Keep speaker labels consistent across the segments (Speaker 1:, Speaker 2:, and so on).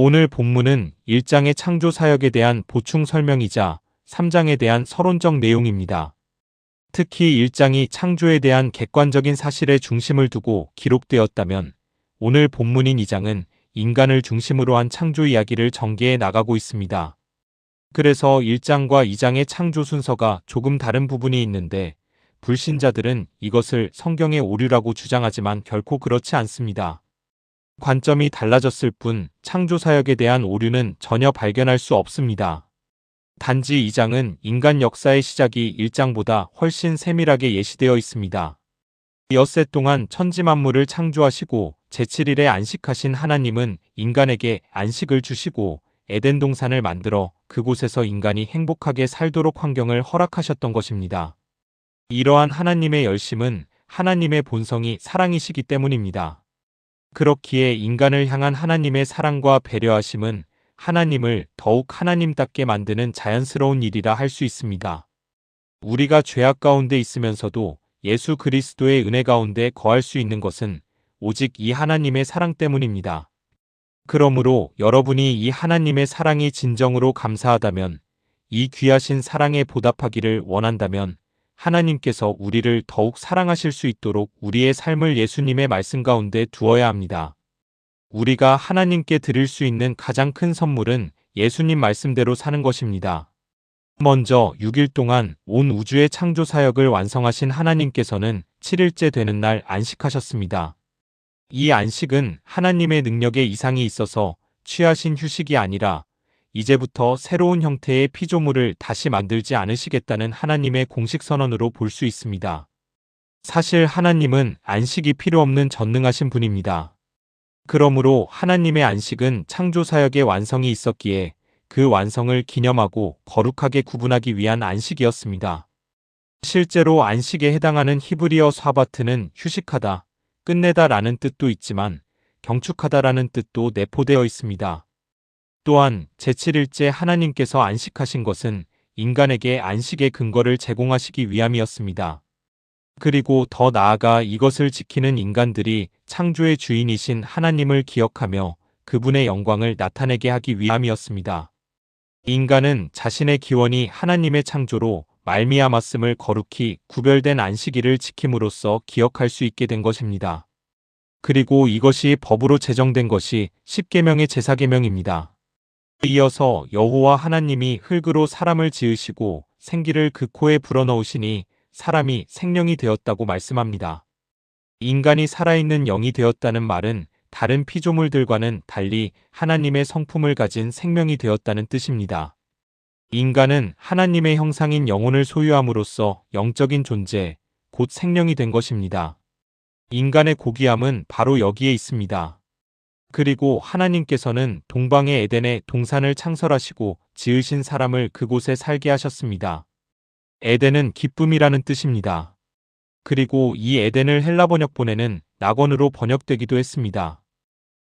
Speaker 1: 오늘 본문은 1장의 창조 사역에 대한 보충 설명이자 3장에 대한 서론적 내용입니다. 특히 1장이 창조에 대한 객관적인 사실에 중심을 두고 기록되었다면 오늘 본문인 2장은 인간을 중심으로 한 창조 이야기를 전개해 나가고 있습니다. 그래서 1장과 2장의 창조 순서가 조금 다른 부분이 있는데 불신자들은 이것을 성경의 오류라고 주장하지만 결코 그렇지 않습니다. 관점이 달라졌을 뿐 창조 사역에 대한 오류는 전혀 발견할 수 없습니다. 단지 2장은 인간 역사의 시작이 1장보다 훨씬 세밀하게 예시되어 있습니다. 엿새 동안 천지 만물을 창조하시고 제7일에 안식하신 하나님은 인간에게 안식을 주시고 에덴 동산을 만들어 그곳에서 인간이 행복하게 살도록 환경을 허락하셨던 것입니다. 이러한 하나님의 열심은 하나님의 본성이 사랑이시기 때문입니다. 그렇기에 인간을 향한 하나님의 사랑과 배려하심은 하나님을 더욱 하나님답게 만드는 자연스러운 일이라 할 수 있습니다. 우리가 죄악 가운데 있으면서도 예수 그리스도의 은혜 가운데 거할 수 있는 것은 오직 이 하나님의 사랑 때문입니다. 그러므로 여러분이 이 하나님의 사랑이 진정으로 감사하다면, 이 귀하신 사랑에 보답하기를 원한다면 하나님께서 우리를 더욱 사랑하실 수 있도록 우리의 삶을 예수님의 말씀 가운데 두어야 합니다. 우리가 하나님께 드릴 수 있는 가장 큰 선물은 예수님 말씀대로 사는 것입니다. 먼저 6일 동안 온 우주의 창조 사역을 완성하신 하나님께서는 7일째 되는 날 안식하셨습니다. 이 안식은 하나님의 능력에 이상이 있어서 취하신 휴식이 아니라 이제부터 새로운 형태의 피조물을 다시 만들지 않으시겠다는 하나님의 공식 선언으로 볼 수 있습니다. 사실 하나님은 안식이 필요 없는 전능하신 분입니다. 그러므로 하나님의 안식은 창조 사역의 완성이 있었기에 그 완성을 기념하고 거룩하게 구분하기 위한 안식이었습니다. 실제로 안식에 해당하는 히브리어 사바트는 휴식하다, 끝내다 라는 뜻도 있지만 경축하다라는 뜻도 내포되어 있습니다. 또한 제7일째 하나님께서 안식하신 것은 인간에게 안식의 근거를 제공하시기 위함이었습니다. 그리고 더 나아가 이것을 지키는 인간들이 창조의 주인이신 하나님을 기억하며 그분의 영광을 나타내게 하기 위함이었습니다. 인간은 자신의 기원이 하나님의 창조로 말미암았음을 거룩히 구별된 안식일을 지킴으로써 기억할 수 있게 된 것입니다. 그리고 이것이 법으로 제정된 것이 십계명의 제사계명입니다. 이어서 여호와 하나님이 흙으로 사람을 지으시고 생기를 그 코에 불어넣으시니 사람이 생명이 되었다고 말씀합니다. 인간이 살아있는 영이 되었다는 말은 다른 피조물들과는 달리 하나님의 성품을 가진 생명이 되었다는 뜻입니다. 인간은 하나님의 형상인 영혼을 소유함으로써 영적인 존재, 곧 생명이 된 것입니다. 인간의 고귀함은 바로 여기에 있습니다. 그리고 하나님께서는 동방의 에덴에 동산을 창설하시고 지으신 사람을 그곳에 살게 하셨습니다. 에덴은 기쁨이라는 뜻입니다. 그리고 이 에덴을 헬라 번역본에는 낙원으로 번역되기도 했습니다.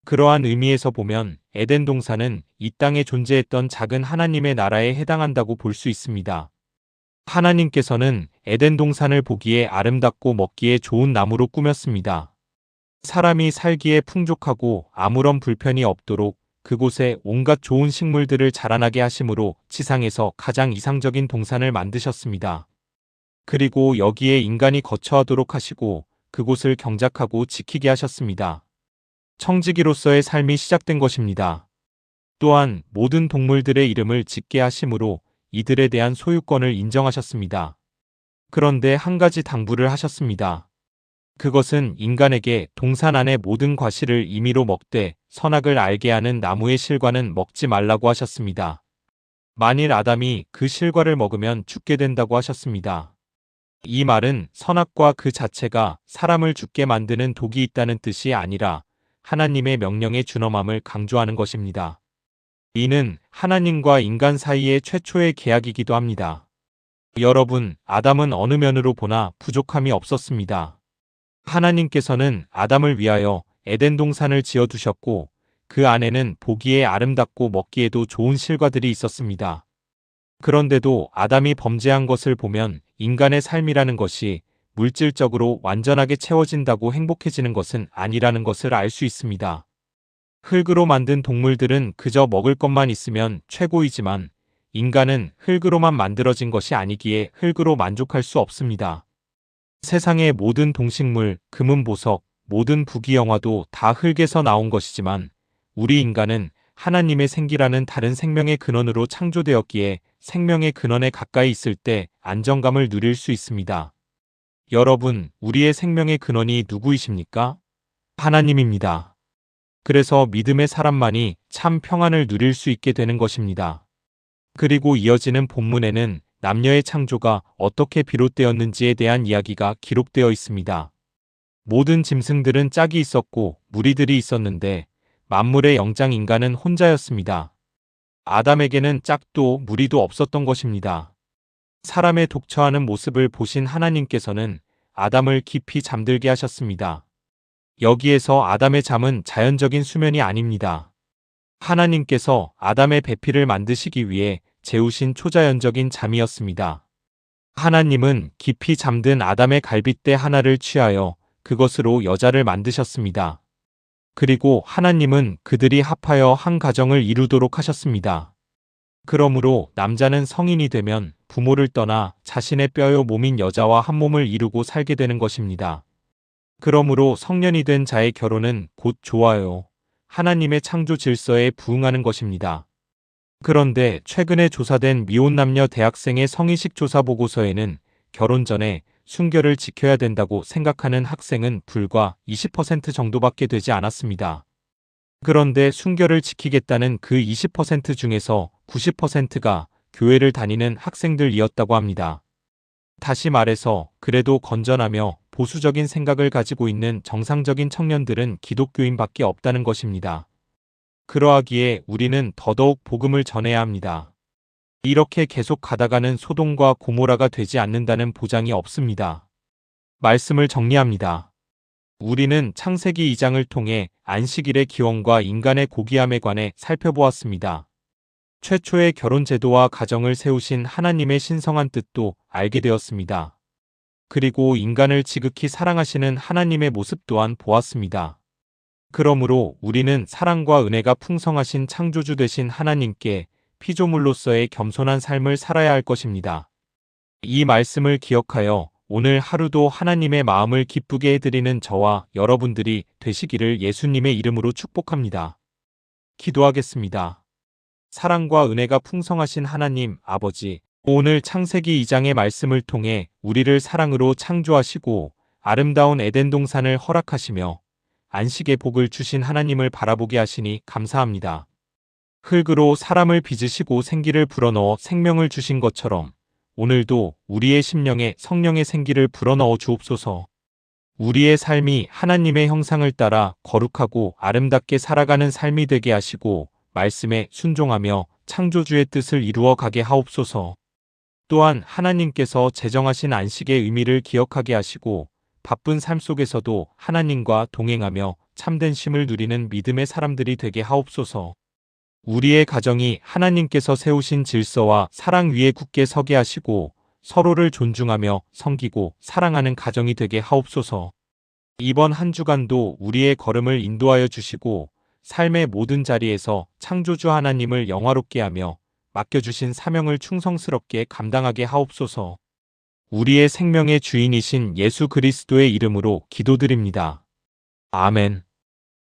Speaker 1: 그러한 의미에서 보면 에덴 동산은 이 땅에 존재했던 작은 하나님의 나라에 해당한다고 볼 수 있습니다. 하나님께서는 에덴 동산을 보기에 아름답고 먹기에 좋은 나무로 꾸몄습니다. 사람이 살기에 풍족하고 아무런 불편이 없도록 그곳에 온갖 좋은 식물들을 자라나게 하심으로 지상에서 가장 이상적인 동산을 만드셨습니다. 그리고 여기에 인간이 거처하도록 하시고 그곳을 경작하고 지키게 하셨습니다. 청지기로서의 삶이 시작된 것입니다. 또한 모든 동물들의 이름을 짓게 하심으로 이들에 대한 소유권을 인정하셨습니다. 그런데 한 가지 당부를 하셨습니다. 그것은 인간에게 동산 안의 모든 과실을 임의로 먹되 선악을 알게 하는 나무의 실과는 먹지 말라고 하셨습니다. 만일 아담이 그 실과를 먹으면 죽게 된다고 하셨습니다. 이 말은 선악과 그 자체가 사람을 죽게 만드는 독이 있다는 뜻이 아니라 하나님의 명령의 준엄함을 강조하는 것입니다. 이는 하나님과 인간 사이의 최초의 계약이기도 합니다. 여러분, 아담은 어느 면으로 보나 부족함이 없었습니다. 하나님께서는 아담을 위하여 에덴 동산을 지어두셨고 그 안에는 보기에 아름답고 먹기에도 좋은 실과들이 있었습니다. 그런데도 아담이 범죄한 것을 보면 인간의 삶이라는 것이 물질적으로 완전하게 채워진다고 행복해지는 것은 아니라는 것을 알 수 있습니다. 흙으로 만든 동물들은 그저 먹을 것만 있으면 최고이지만 인간은 흙으로만 만들어진 것이 아니기에 흙으로 만족할 수 없습니다. 세상의 모든 동식물, 금은 보석, 모든 부귀영화도 다 흙에서 나온 것이지만 우리 인간은 하나님의 생기라는 다른 생명의 근원으로 창조되었기에 생명의 근원에 가까이 있을 때 안정감을 누릴 수 있습니다. 여러분, 우리의 생명의 근원이 누구이십니까? 하나님입니다. 그래서 믿음의 사람만이 참 평안을 누릴 수 있게 되는 것입니다. 그리고 이어지는 본문에는 남녀의 창조가 어떻게 비롯되었는지에 대한 이야기가 기록되어 있습니다. 모든 짐승들은 짝이 있었고 무리들이 있었는데 만물의 영장 인간은 혼자였습니다. 아담에게는 짝도 무리도 없었던 것입니다. 사람의 독처하는 모습을 보신 하나님께서는 아담을 깊이 잠들게 하셨습니다. 여기에서 아담의 잠은 자연적인 수면이 아닙니다. 하나님께서 아담의 배필을 만드시기 위해 재우신 초자연적인 잠이었습니다. 하나님은 깊이 잠든 아담의 갈빗대 하나를 취하여 그것으로 여자를 만드셨습니다. 그리고 하나님은 그들이 합하여 한 가정을 이루도록 하셨습니다. 그러므로 남자는 성인이 되면 부모를 떠나 자신의 뼈요 몸인 여자와 한 몸을 이루고 살게 되는 것입니다. 그러므로 성년이 된 자의 결혼은 곧 좋아요. 하나님의 창조 질서에 부응하는 것입니다. 그런데 최근에 조사된 미혼 남녀 대학생의 성의식 조사 보고서에는 결혼 전에 순결을 지켜야 된다고 생각하는 학생은 불과 20% 정도밖에 되지 않았습니다. 그런데 순결을 지키겠다는 그 20% 중에서 90%가 교회를 다니는 학생들이었다고 합니다. 다시 말해서 그래도 건전하며 보수적인 생각을 가지고 있는 정상적인 청년들은 기독교인밖에 없다는 것입니다. 그러하기에 우리는 더더욱 복음을 전해야 합니다. 이렇게 계속 가다가는 소돔과 고모라가 되지 않는다는 보장이 없습니다. 말씀을 정리합니다. 우리는 창세기 2장을 통해 안식일의 기원과 인간의 고귀함에 관해 살펴보았습니다. 최초의 결혼 제도와 가정을 세우신 하나님의 신성한 뜻도 알게 되었습니다. 그리고 인간을 지극히 사랑하시는 하나님의 모습 또한 보았습니다. 그러므로 우리는 사랑과 은혜가 풍성하신 창조주 되신 하나님께 피조물로서의 겸손한 삶을 살아야 할 것입니다. 이 말씀을 기억하여 오늘 하루도 하나님의 마음을 기쁘게 해드리는 저와 여러분들이 되시기를 예수님의 이름으로 축복합니다. 기도하겠습니다. 사랑과 은혜가 풍성하신 하나님 아버지, 오늘 창세기 2장의 말씀을 통해 우리를 사랑으로 창조하시고 아름다운 에덴 동산을 허락하시며 안식의 복을 주신 하나님을 바라보게 하시니 감사합니다. 흙으로 사람을 빚으시고 생기를 불어넣어 생명을 주신 것처럼 오늘도 우리의 심령에 성령의 생기를 불어넣어 주옵소서. 우리의 삶이 하나님의 형상을 따라 거룩하고 아름답게 살아가는 삶이 되게 하시고 말씀에 순종하며 창조주의 뜻을 이루어 가게 하옵소서. 또한 하나님께서 제정하신 안식의 의미를 기억하게 하시고 바쁜 삶 속에서도 하나님과 동행하며 참된 쉼을 누리는 믿음의 사람들이 되게 하옵소서. 우리의 가정이 하나님께서 세우신 질서와 사랑 위에 굳게 서게 하시고 서로를 존중하며 섬기고 사랑하는 가정이 되게 하옵소서. 이번 한 주간도 우리의 걸음을 인도하여 주시고 삶의 모든 자리에서 창조주 하나님을 영화롭게 하며 맡겨주신 사명을 충성스럽게 감당하게 하옵소서. 우리의 생명의 주인이신 예수 그리스도의 이름으로 기도드립니다. 아멘.